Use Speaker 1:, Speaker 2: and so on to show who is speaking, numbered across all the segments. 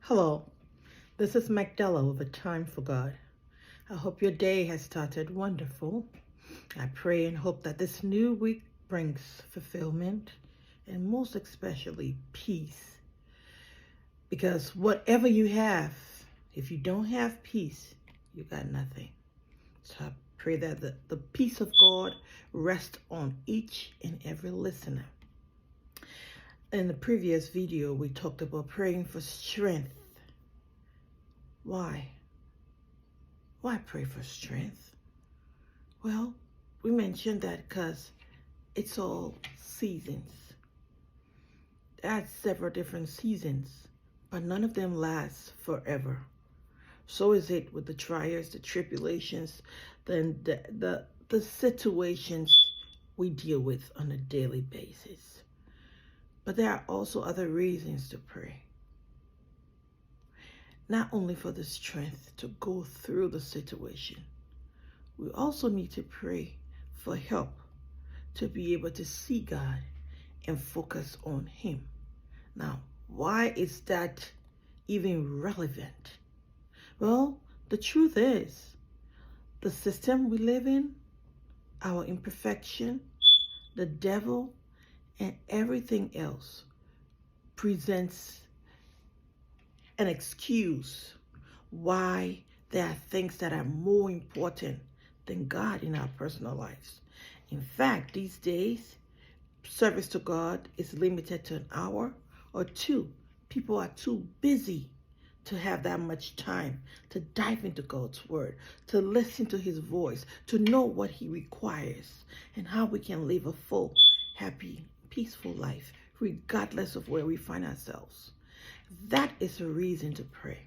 Speaker 1: Hello, this is Magdala with a Time for God. I hope your day has started wonderful. I pray and hope that this new week brings fulfillment and most especially peace. Because whatever you have, if you don't have peace, you got nothing. So I pray that the peace of God rest on each and every listener. In the previous video, we talked about praying for strength. Why? Why pray for strength? Well, we mentioned that because it's all seasons. That's several different seasons, but none of them last forever. So is it with the trials, the tribulations, the situations we deal with on a daily basis. But there are also other reasons to pray. Not only for the strength to go through the situation, we also need to pray for help to be able to see God and focus on Him. Now, why is that even relevant? Well, the truth is, the system we live in, our imperfection, the devil, and everything else presents an excuse why there are things that are more important than God in our personal lives. In fact, these days, service to God is limited to an hour or two. People are too busy to have that much time to dive into God's word, to listen to His voice, to know what He requires and how we can live a full, happy, peaceful life, regardless of where we find ourselves. That is a reason to pray.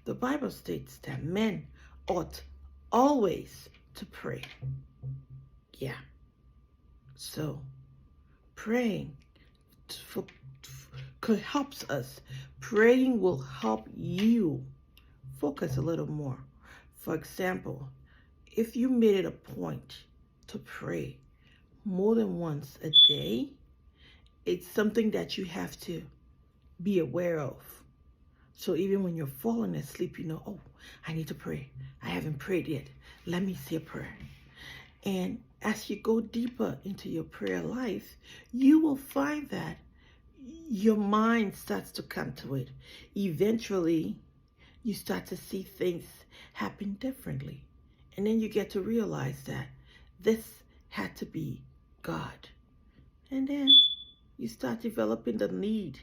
Speaker 1: The Bible states that men ought always to pray. Yeah. So, praying helps us. Praying will help you focus a little more. For example, if you made it a point to pray more than once a day, it's something that you have to be aware of. So even when you're falling asleep, you know, oh, I need to pray. I haven't prayed yet. Let me say a prayer. And as you go deeper into your prayer life, you will find that your mind starts to come to it. Eventually, you start to see things happen differently. And then you get to realize that this had to be God. And then you start developing the need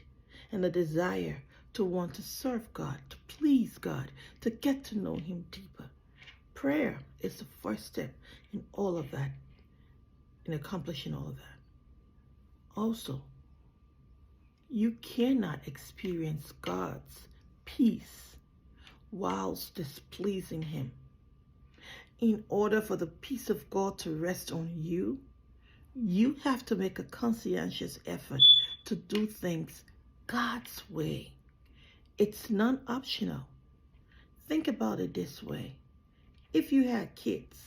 Speaker 1: and the desire to want to serve God, to please God, to get to know Him deeper. Prayer is the first step in all of that, in accomplishing all of that. Also, you cannot experience God's peace whilst displeasing Him. In order for the peace of God to rest on you, you have to make a conscientious effort to do things God's way. It's non-optional. Think about it this way. If you had kids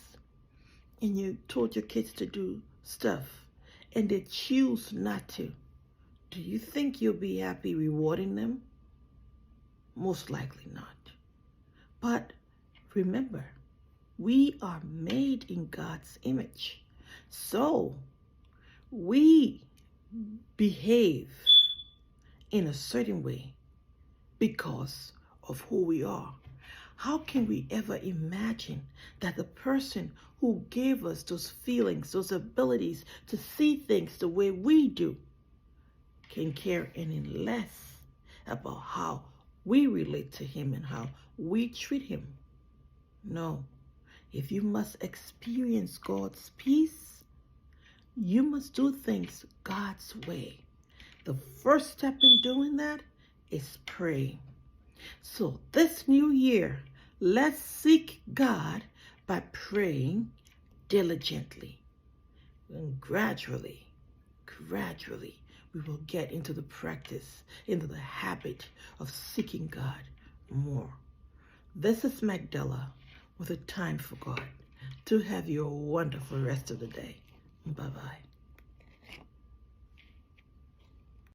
Speaker 1: and you told your kids to do stuff and they choose not to, do you think you'll be happy rewarding them? Most likely not. But remember, we are made in God's image. So we behave in a certain way because of who we are. How can we ever imagine that the person who gave us those feelings, those abilities to see things the way we do, can care any less about how we relate to Him and how we treat Him? No. If you must experience God's peace, you must do things God's way. The first step in doing that is praying. So this new year, let's seek God by praying diligently. And gradually, we will get into the practice, into the habit of seeking God more. This is Magdala with a Time for God. To have you a wonderful rest of the day. Bye-bye.